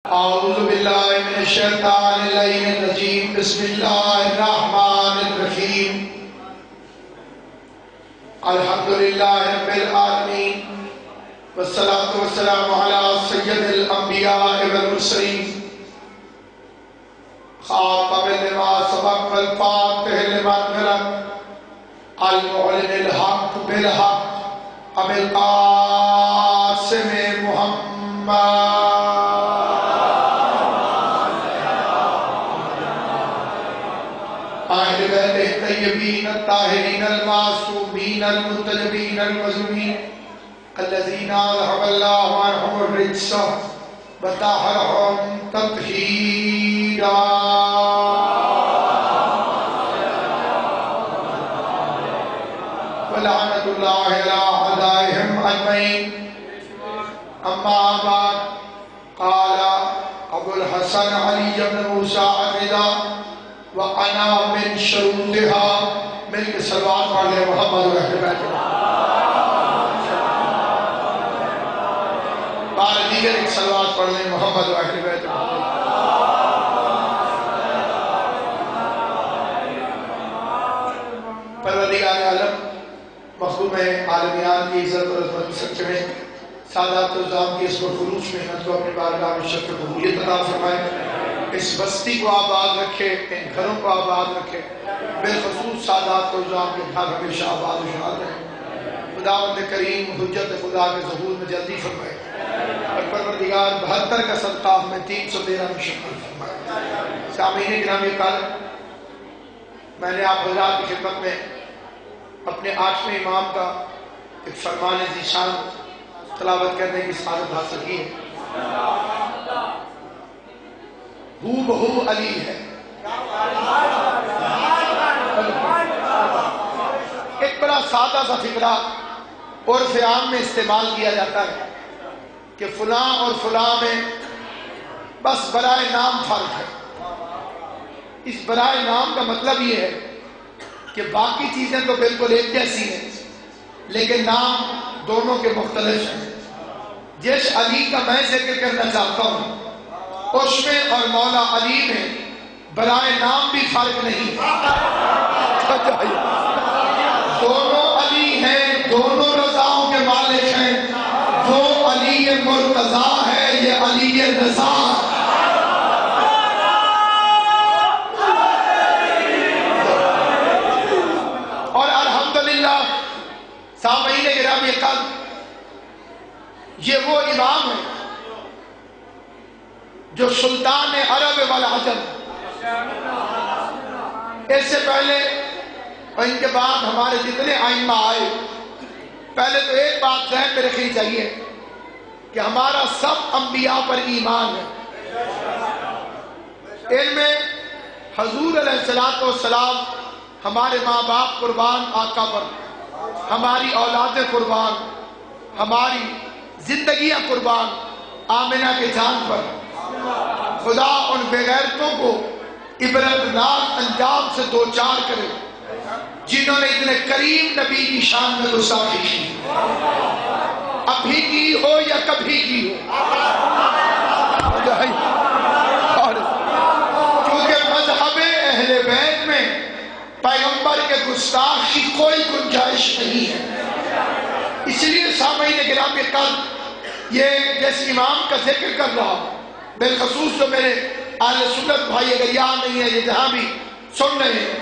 اعوذ باللہ من الشیطان الرجیم بسم اللہ الرحمن الرحیم الحمدللہ رب العالمین والصلاة والسلام علی سید الانبیاء والمرسلین خاتم لما سبق والفاتح لما سبق المعلن الحق بالحق ابو القاسم محمد الطيبين الطاهرين المعصومين المنتجبين المظلومين الذين أذهب الله عنهم الرجس وطهرهم تطهيرا ولعنة الله على أعدائهم أجمعين. أما بعد قال أبو الحسن علي بن موسى الرضا وَأَنَا مِن شُرُوطِهَا مل کے صلوات پڑھنے محمد و اہل بیت بار دیگر ایک صلوات پڑھنے محمد و اہل بیت پروردگار عالم مخلوق عالمیان کی عزت اور عظمت سچ میں سادات و عظام کی اس کو خلوص محنت کو اپنی بارگاہ میں شرف قبولیت عطا فرمائے. اس بستی کو آباد رکھے، ان گھروں کو آباد رکھے، بالخصوص سادات و عظام کے گھر ہمیشہ آباد و شاد رہے. خداوند کریم حجت خدا کے ظہور میں جلدی فرمائے اور پروردگار 72 کا صدقہ ہمیں 313 میں شامل فرمائے. سامعین گرامی، کل میں نے آپ حضرات کی خدمت میں اپنے 8ویں امام کا ایک فرمان ذیشان تلاوت کرنے کی سعادت حاصل کی ہے. ہو بہو علی ہے. ایک بڑا سادہ سا فکرہ عرف عام میں استعمال کیا جاتا ہے کہ فلاں اور فلاں میں بس برائے نام فرق ہے. اس برائے نام کا مطلب یہ ہے کہ باقی چیزیں تو بالکل ایک جیسی ہیں لیکن نام دونوں کے مختلف ہیں. جس علی کا میں ذکر کرنا چاہتا ہوں اس میں اور مولا علی میں برائے نام بھی فرق نہیں. دونوں علی ہیں، دونوں رضاؤں کے مالک ہیں. وہ علی مرتضیٰ ہے، یہ علی رضا. اور الحمدللہ سامعین گرامی قدر، یہ وہ امام ہے جو سلطان عرب والعجم، اس سے پہلے اور ان کے بعد ہمارے جتنے ائمہ آئے، پہلے تو ایک بات ذہن میں رکھنی چاہیے کہ ہمارا سب انبیاء پر ایمان ہے. ان میں حضور علیہ السلام ہمارے ماں باپ قربان آقا پر، ہماری اولادیں قربان، ہماری زندگیاں قربان آمنہ کے جان پر. خدا ان بغیرتوں کو عبرتناک انجام سے دوچار کرے جنہوں نے اتنے کریم نبی کی شان میں گستاخی کی، ابھی کی ہو یا کبھی کی ہو. کیونکہ مذہب اہل بیت میں پیغمبر کے گستاخ کی کوئی گنجائش نہیں ہے. اس لیے سامعین گرامی قدر، یہ جس امام کا ذکر کر رہا ہوں، بالخصوص جو میرے اہل سنت بھائی اگر یاد نہیں ہے، یہ جہاں بھی سن رہے ہیں،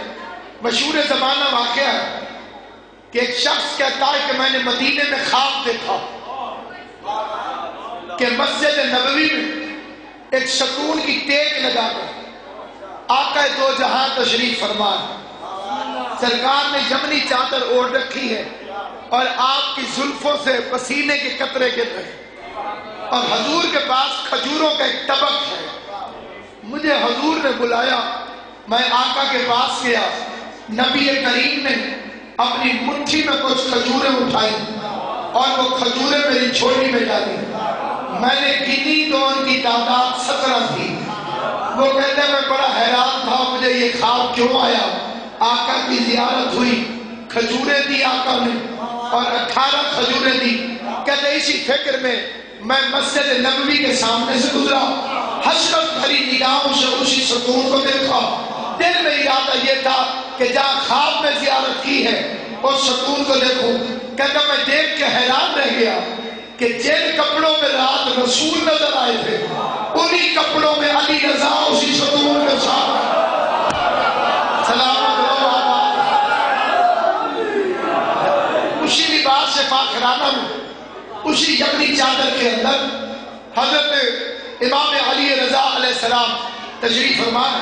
مشہور زمانہ واقعہ ہے کہ ایک شخص کہتا ہے کہ میں نے مدینے میں خواب دیکھا کہ مسجد نبوی میں ایک ستون کی ٹیک لگا کر آقا دو جہاں تشریف فرما ہے. سرکار نے یمنی چادر اوڑھ رکھی ہے اور آپ کی زلفوں سے پسینے کے قطرے گر رہے ہیں اور حضور کے پاس کھجوروں کا ایک طبق ہے. مجھے حضور نے بلایا، میں آقا کے پاس گیا. نبی کریم نے اپنی مٹھی میں کچھ کھجوریں اٹھائی اور وہ کھجوریں میری جھولی میں ڈالی. میں نے گنی تو ان کی تعداد 17 تھی. وہ کہتے ہیں میں بڑا حیران تھا، مجھے یہ خواب کیوں آیا. آقا کی زیارت ہوئی، کھجوریں دی آقا نے اور 18 کھجوریں دی. کہتے اسی فکر میں مسجد نبوی کے سامنے سے گزرا اپنی ناؤں سے اسی ستون کو دیکھا، دل میں ارادہ یہ تھا کہ جہاں خواب میں زیارت کی ہے اس ستون کو دیکھوں۔ کہتا میں دیکھ کے حیران رہ گیا کہ جن کپڑوں میں رات رسول نظر آئے تھے انہی کپڑوں میں علی رضا اسی ستون کے ساتھ سلامت رہو آباد، اسی لباس سے فاخرانہ میں، اسی یمنی چادر کے اندر حضرت امام علی رضا علیہ السلام تشریف فرما ہے۔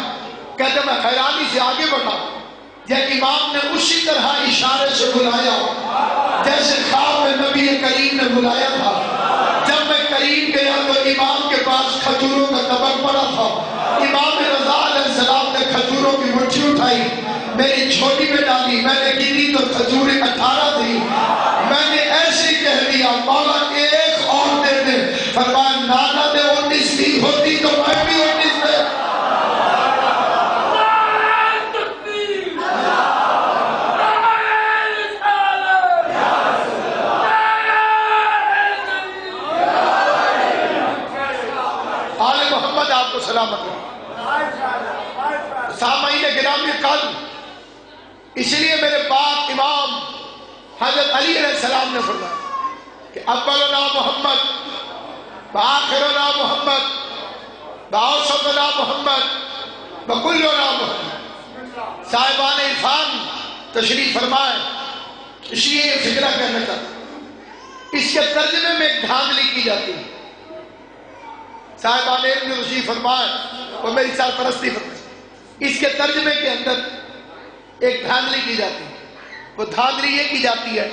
کہتے میں حیرانی سے آگے بڑھا، جب امام نے اسی طرح اشارے سے بلایا جیسے خواب میں نبی کریم نے بلایا تھا۔ جب میں قریب گیا تو امام کے پاس کھجوروں کا طبق پڑا تھا۔ امام رضا علیہ السلام نے کھجوروں کی مٹھی اٹھائی، میری جھولی میں ڈالی، میں نے گنی تو کھجوریں 18 تھی۔ میں نے ایسے کہہ دیا مولا ایک اور دے دے، فرمایا نانا نے 19 دی ہوتی تو میں بھی 19 دے۔ آپ کو سلامت ہو سامعین گرامی قدر، اس لیے میرے باپ امام حضرت علی علیہ السلام نے فرمایا کہ اولنا محمد وآخرنا محمد وأوسطنا محمد وكلنا محمد۔ صاحبان عرفان تشریف فرمائے، اس لیے یہ فکرہ کرنا چاہتا، اس کے ترجمے میں ایک دھاندلی کی جاتی ہے۔ صاحبان علم نے تشریف فرمائے اور میری سرپرستی فرمائے، اس کے ترجمے کے اندر ایک دھاندلی کی جاتی ہے۔ وہ دھاندلی یہ کی جاتی ہے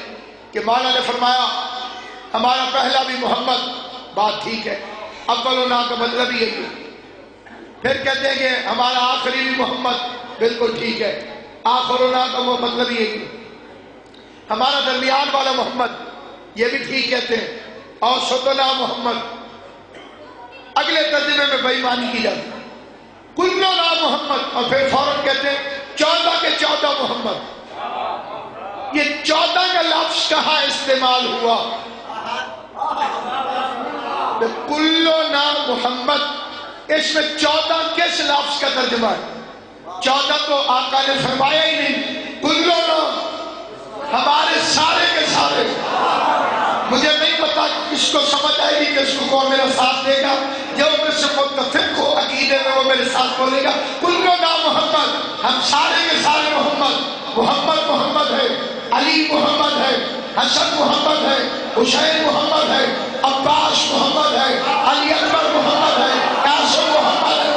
کہ مولا نے فرمایا ہمارا پہلا بھی محمد، بات ٹھیک ہے، اولنا کا مطلب یہ ہے۔ پھر کہتے ہیں کہ ہمارا آخری بھی محمد، بالکل ٹھیک ہے، آخرنا کا وہ مطلب یہ ہے۔ ہمارا درمیان والا محمد، یہ بھی ٹھیک کہتے ہیں، اوسطنا محمد۔ اگلے ترجمے میں بے ایمانی کی جاتی ہے، کلنا محمد، اور پھر فوراً کہتے ہیں 14 کے 14 محمد۔ یہ 14 کا لفظ کہاں استعمال ہوا؟ کلنا محمد، اس میں 14 کس لفظ کا ترجمہ ہے؟ 14 تو آقا نے فرمایا ہی نہیں، کلنا ہمارے سارے کے سارے۔ مجھے نہیں پتا کس کو سمجھ آئے گی، کس کو کون میرا ساتھ دے گا، جو مجھ سے متفق ہو عقیدے میں وہ میرے ساتھ بولے گا۔ کلنا محمد، ہم سارے کے سارے محمد۔ محمد محمد ہے، علی محمد ہے، حسن محمد ہے، حسین محمد ہے، عباس محمد ہے، علی اکبر محمد ہے، قاسم محمد ہے۔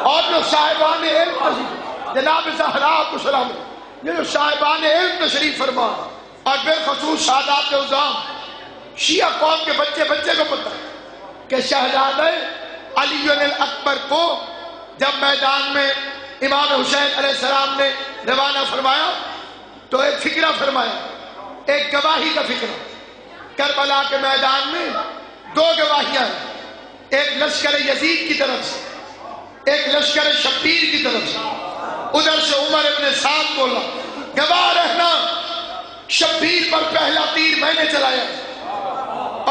اور جو صاحبان علم جناب زہرا کو سلامت، یہ جو صاحبان علم تشریف فرما، اور بالخصوص سادات عظام شیعہ قوم کے بچے کو پتہ ہے کہ شہزادہ علی الاکبر کو جب میدان میں امام حسین علیہ السلام نے روانہ فرمایا تو ایک فکرہ فرمایا، ایک گواہی کا فکرہ۔ کربلا کے میدان میں 2 گواہیاں ہیں، ایک لشکر یزید کی طرف سے، ایک لشکر شبیر کی طرف سے۔ ادھر سے عمر ابن سعد بولا گواہ رہنا شبیر پر پہلا تیر میں نے چلایا،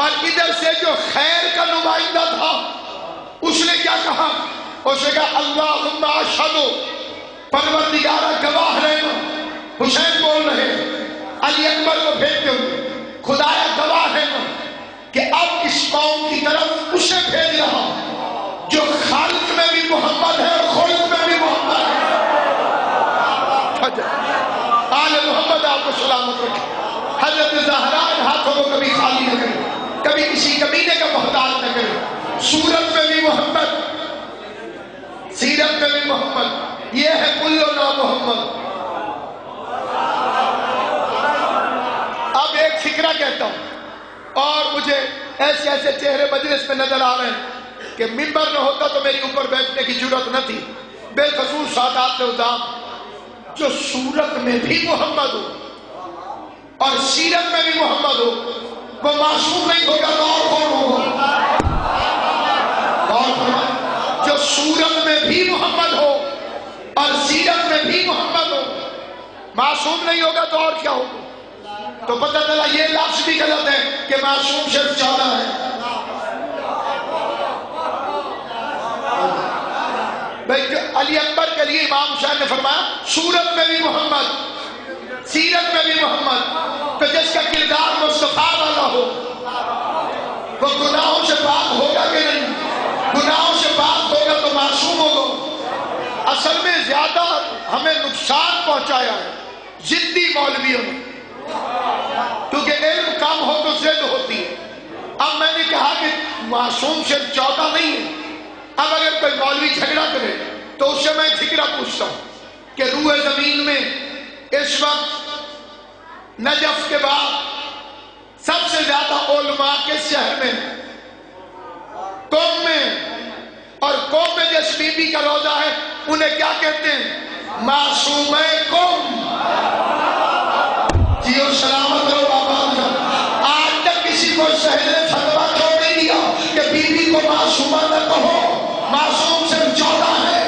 اور ادھر سے جو خیر کا نمائندہ تھا اس نے کیا کہا؟ اس نے کہا اللہم اشہد، پروردگارہ گواہ رہنا۔ حسین بول رہے علی اکبر کو بھیجتے ہوئے، خدایا گواہ رہنا کہ اب اس قوم کی طرف اسے بھیج رہا جو خالق میں بھی محمد ہے اور خلق میں بھی محمد ہے۔ آل محمد آپ کو سلامت رکھے۔ حضرت زہرا ہاتھوں کو کبھی خالی نہ کرے، کبھی کسی کمینے کا محتاج نہ کرے۔ صورت میں بھی محمد، سیرت میں بھی محمد، یہ ہے کلنا محمد۔ اب ایک فکرہ کہتا ہوں، اور مجھے ایسے ایسے چہرے مجلس میں نظر آ رہے ہیں کہ منبر نہ ہوتا تو میری اوپر بیٹھنے کی ضرورت نہ تھی۔ بالخصوص سادات عظام جو صورت میں بھی محمد ہو اور سیرت میں بھی محمد ہو، وہ معصوم نہیں ہوگا تو اور کون ہوگا؟ جو صورت میں بھی محمد ہو اور سیرت میں بھی محمد ہو، معصوم نہیں ہوگا تو اور کیا ہوگا؟ تو پتہ چلا یہ لفظ بھی غلط ہے کہ معصوم صرف 14 ہے۔ امام حسین نے فرمایا صورت میں بھی محمد، سیرت میں بھی محمد، تو جس کا کردار مصطفیٰ والا ہو وہ گناہوں سے پاک ہوگا کہ نہیں؟ گناہوں سے پاک ہوگا تو معصوم ہوگا۔ اصل میں زیادہ ہمیں نقصان پہنچایا ہے ضدی مولویوں نے، کیونکہ علم کم ہو تو ضد ہوتی ہے۔ اب میں نے کہا کہ معصوم صرف 14 نہیں ہے۔ اب اگر کوئی مولوی جھگڑا کرے تو اس سے میں ٹھکرا پوچھتا ہوں کہ روح زمین میں اس وقت نجف کے بعد سب سے زیادہ علماء کس شہر میں؟ قوم میں، اور قوم میں جس بی بی کا روزہ ہے انہیں کیا کہتے ہیں؟ معصومہ قوم۔ جیو سلامت رہو بابا۔ آج تک کسی کو شہر نے فتویٰ چھوڑ نہیں دیا کہ بی بی کو معصومہ نہ کہو، معصوم صرف 14 ہے۔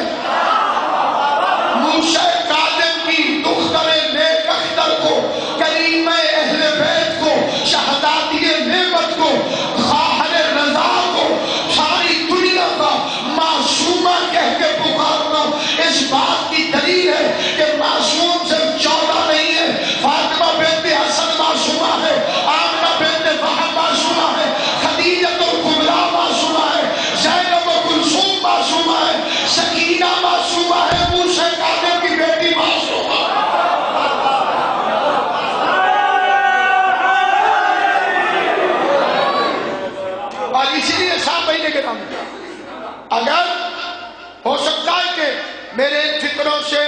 موسیٰ کاظم کی دختر نیک اختر کو، کریمہ اہل بیت کو، شہزادی نعمت کو، خواہر رضا کو، ساری دنیا کا معصومہ کہہ کے پکارنا اس بات کی دلیل ہے کہ معصوم صرف 14 نہیں ہے۔ فاطمہ بنت حسن معصومہ ہے، آمنہ بنت وہب معصومہ ہے، خدیجہ الکبریٰ معصومہ ہے، زینب کلثوم معصومہ ہے، سکینہ معصومہ ہے، موسیٰ کاظم کی بیٹی معصومہ ہے۔ اور اسی لیے سامعین کرام، اگر ہو سکتا ہے کہ میرے ان فکروں سے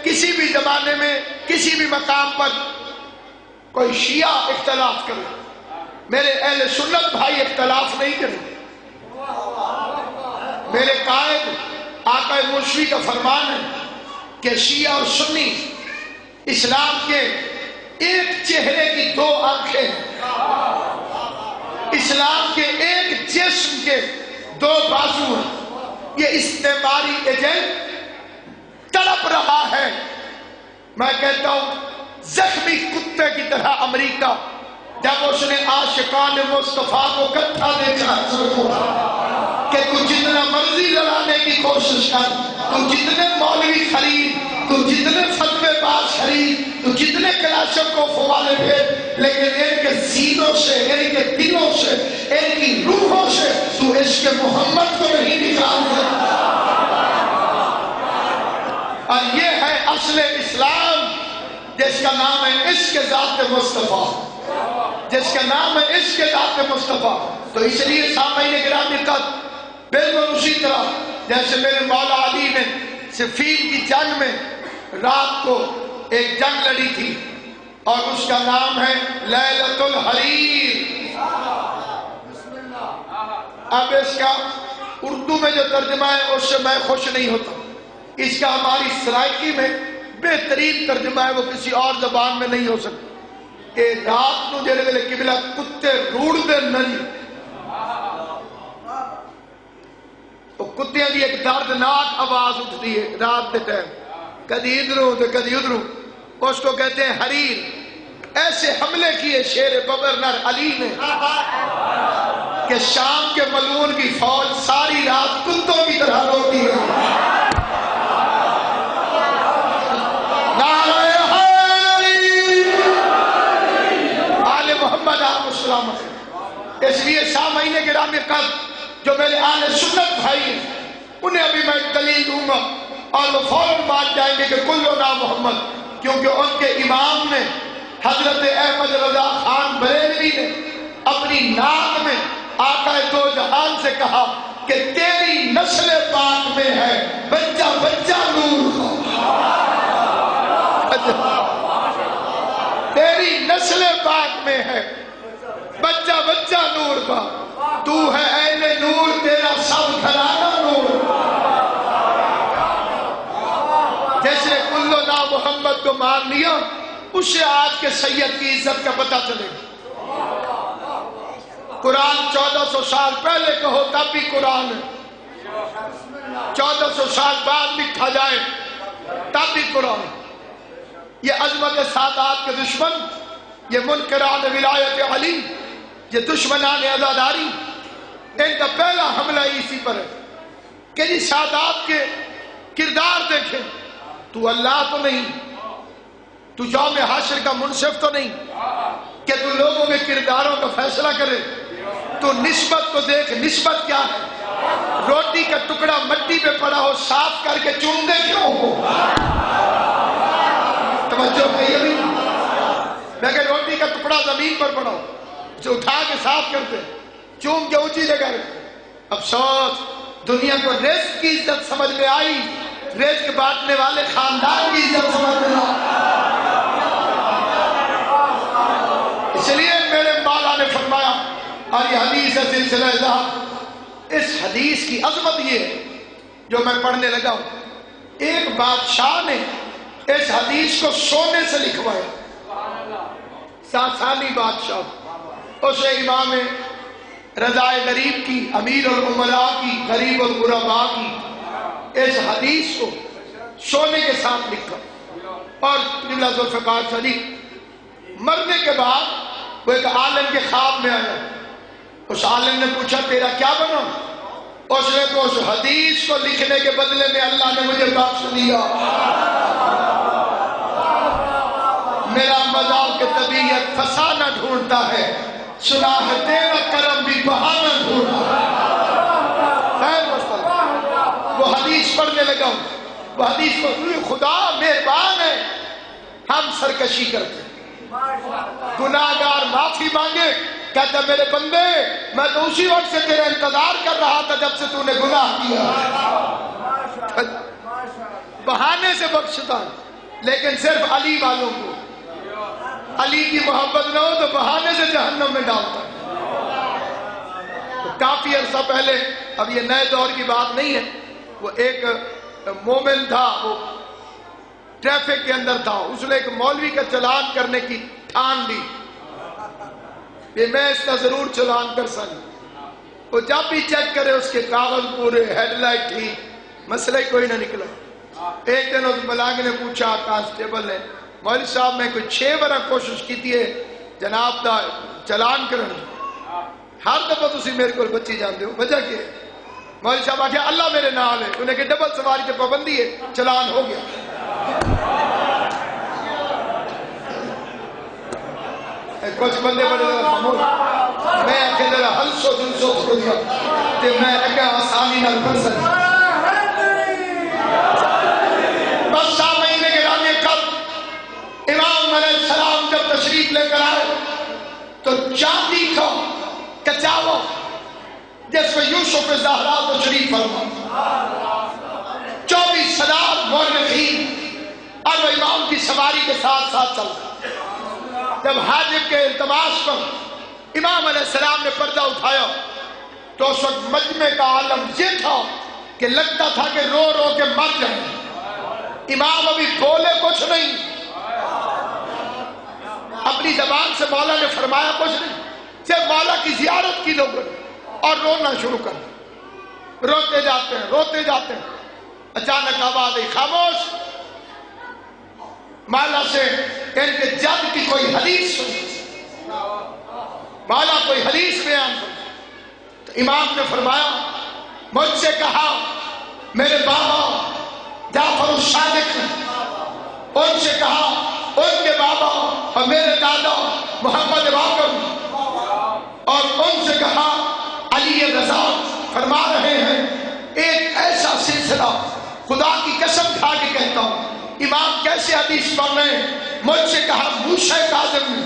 کسی بھی زمانے میں کسی بھی مقام پر کوئی شیعہ اختلاف کرے، میرے اہل سنت بھائی اختلاف نہیں کریں۔ میرے قائد آقا مرشدی کا فرمان ہے کہ شیعہ اور سنی اسلام کے ایک چہرے کی 2 آنکھیں ہیں، اسلام کے ایک جسم کے 2 بازو ہیں۔ یہ استعماری ایجنٹ تڑپ رہا ہے، میں کہتا ہوں زخمی کتے کی طرح امریکہ جب اس نے عاشقان مصطفیٰ کو اکٹھا دیکھا کہ تو جتنا مرضی لڑانے کی کوشش کر، تو جتنے مولوی خرید، تو جتنے فتوے باز خرید، تو جتنے کلاشن کو فوالے بھیج، لیکن ان کے سینوں سے، ان کے دلوں سے، ان کی روحوں سے تو عشق محمد کو نہیں نکال سکتا۔ اور یہ ہے اصل اسلام جس کا نام ہے عشق ذات مصطفیٰ، جس کا نام ہے عشق ذات مصطفیٰ۔ تو اس لیے سامعین گرامی کا بالکل اسی طرح جیسے میرے مولا علی نے صفین کی جنگ میں رات کو ایک جنگ لڑی تھی اور اس کا نام ہے لیلۃ الحریر۔ اب اس کا اردو میں جو ترجمہ ہے اس سے میں خوش نہیں ہوتا، اس کا ہماری سرائکی میں بہترین ترجمہ ہے، وہ کسی اور زبان میں نہیں ہو سکتا کہ رات کو جڑے ویلے قبلہ کتے روڑ دے نہیں، تو کتیاں دی ایک دردناک آواز اٹھتی ہے رات دے ٹائم، کدی ادھروں تو کدی ادھروں، اس کو کہتے ہیں حریر۔ ایسے حملے کیے شیر گورنر علی نے کہ شام کے ملعون کی فوج ساری رات کتوں کی طرح روتی ہے۔ آل محمد آپ السلام۔ اس لیے سامعین گرامی قدر جو میرے اہل سنت بھائی ہیں انہیں ابھی میں دلیل دوں گا اور وہ فوراً مان جائیں گے کہ کلنا محمد، کیونکہ ان کے امام نے حضرت احمد رضا خان بریلوی نے اپنی نعت میں آقا دو جہان سے کہا کہ تیری نسل پاک میں ہے بچہ بچہ نور کا، تیری نسل پاک میں ہے بچہ بچہ نور کا، تو ہے اہل نور تیرا سب گھرانہ نور۔ جیسے کلو نا محمد کو مان لیا اسے آج کے سید کی عزت کا پتہ چلے گا۔ قرآن 1400 سال پہلے کہو تب بھی قرآن ہے، 1400 سال بعد لکھا جائے تب بھی قرآن۔ یہ عظمت سادات کے دشمن، یہ منکران ولایت علی، یہ دشمنان عزاداری، ان کا پہلا حملہ اسی پر ہے کہ جی سادات کے کردار دیکھیں، تو اللہ تو نہیں، تو یوم حشر کا منصف تو نہیں کہ تو لوگوں کے کرداروں کا فیصلہ کرے. تو نسبت کو دیکھ، نسبت کیا ہے؟ روٹی کا ٹکڑا مٹی پہ پڑا ہو صاف کر کے چوم دے کیوں ہو؟ توجہ ہے ابھی؟ میں کہ روٹی کا ٹکڑا زمین پر پڑا ہو جو اٹھا کے صاف کرتے چوم کے اونچی جگہ رکھتے. افسوس دنیا کو رزق کی عزت سمجھ میں آئی، رزق بانٹنے والے خاندان کی عزت سمجھ میں آئی. اس لیے میرے مولا نے فرمایا، اور یہ حدیث ہے سلسلہ ذہب، اس حدیث کی عظمت یہ ہے جو میں پڑھنے لگا ہوں. ایک بادشاہ نے اس حدیث کو سونے سے لکھوایا، ساسانی بادشاہ. اسے امام رضائے غریب کی، امیر الامراء کی، غریب الغرباء کی اس حدیث کو سونے کے ساتھ لکھا. اور قبلہ ذوالفقار شریف مرنے کے بعد وہ ایک عالم کے خواب میں آیا. اس عالم نے پوچھا تیرا کیا بنا؟ اس نے تو اس حدیث کو لکھنے کے بدلے میں اللہ نے مجھے بخش دیا. میرا مذاق کے طبیعت فسانہ ڈھونڈتا ہے، سنا ہے تیرا کرم بھی بہانہ ڈھونڈتا ہے. وہ حدیث پڑھنے لگا ہوں، وہ حدیث کو خدا مہربان ہے، ہم سرکشی کرتے گناہگار معافی مانگے، کہتا میرے بندے میں تو اسی وقت سے تیرا انتظار کر رہا تھا جب سے تو نے گناہ کیا. بہانے سے بخشتا لیکن صرف علی والوں کو، علی کی محبت نہ ہو تو بہانے سے جہنم میں ڈالتا. کافی عرصہ پہلے، اب یہ نئے دور کی بات نہیں ہے، وہ ایک مومن تھا، وہ ٹریفک کے اندر تھا، اس نے ایک مولوی کا چلان کرنے کی ٹھان لی کہ میں اس کا ضرور چلان کر سکوں. وہ جب بھی چیک کرے اس کے کاغذ پورے، ہیڈ لائٹ ٹھیک، مسئلہ ہی کوئی نہ نکلا. ایک دن اس ملاک نے پوچھا کانسٹیبل نے، مولوی صاحب میں کوئی 6 برس کوشش کی تھی جناب دا چلان کرنے، ہر دفعہ تسی میرے کو بچی جاندے ہو، وجہ کیا ہے؟ مولوی صاحب آکھیا اللہ میرے نال ہے. انہیں کہ ڈبل سواری کے پابندی ہے، چلان ہو گیا. کچھ بندے بڑے خاموش، میں آکھے ذرا ہلسو جلسو چھوڑ دیا کہ میں اگا آسانی نال پڑھ سکتا. بس سامعین گرامی کب امام علیہ السلام جب تشریف لے کر آئے تو چاندی کا کچاوا جس میں یوسف زہرا تشریف فرما، 24,000 مورخین اور وہ امام کی سواری کے ساتھ ساتھ چلتا. جب حاجب کے التماس پر امام علیہ السلام نے پردہ اٹھایا تو اس وقت مجمع کا عالم یہ تھا کہ لگتا تھا کہ رو رو کے مر جائیں. امام ابھی بولے کچھ نہیں، اپنی زبان سے مولا نے فرمایا کچھ نہیں، صرف مولا کی زیارت کی لوگ اور رونا شروع کر، روتے جاتے ہیں روتے جاتے ہیں. اچانک آواز آئی خاموش. مولا سے ان کے جد کی کوئی حدیث سنی، مولا کوئی حدیث بیان سنی. تو امام نے فرمایا مجھ سے کہا میرے بابا جعفر الصادق نے، ان سے کہا ان کے بابا اور میرے دادا محمد باقر، اور ان سے کہا علی رضا. فرما رہے ہیں ایک ایسا سلسلہ خدا کی قسم کھا کے کہتا ہوں، امام کیسے حدیث پڑھ رہے ہیں. مجھ سے کہا موسیٰ کاظم نے،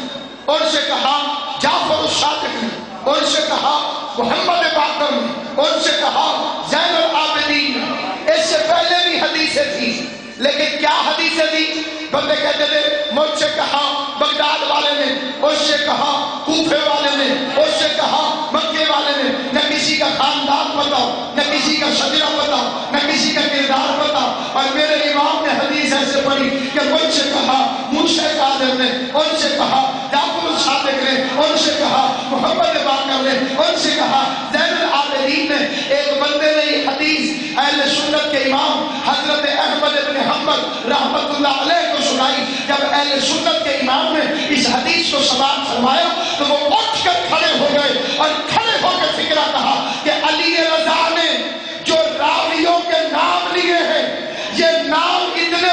ان سے کہا جعفر الصادق نے، ان سے کہا محمد باقر نے، ان سے کہا زین العابدین نے. اس سے پہلے بھی حدیثیں تھی لیکن کیا حدیثیں تھی؟ بندے کہتے تھے مجھ سے کہا بغداد والے نے، اس سے کہا کوفے والے نے، اس سے کہا مکے والے نے. نہ کسی کا خاندان پتا، نہ کسی کا شجرہ پتا، نہ کسی کا کردار پتا. اور میرے امام نے حدیث ایسے پڑھی کہ مجھ سے کہا موسیٰ کاظم نے، ان سے کہا جعفر الصادق نے، ان سے کہا محمد باقر نے، ان سے کہا زین العابدین نے. ایک بندے نے یہ حدیث اہل سنت کے امام حضرت احمد بن حنبل رحمت اللہ علیہ کو سنائی. جب اہل سنت کے امام نے اس حدیث کو سماعت فرمایا تو وہ اٹھ کر کھڑے ہو گئے اور کھڑے ہو کے فکرہ کہا کہ علی رضا نے جو راویوں کے نام لیے ہیں یہ نام اتنے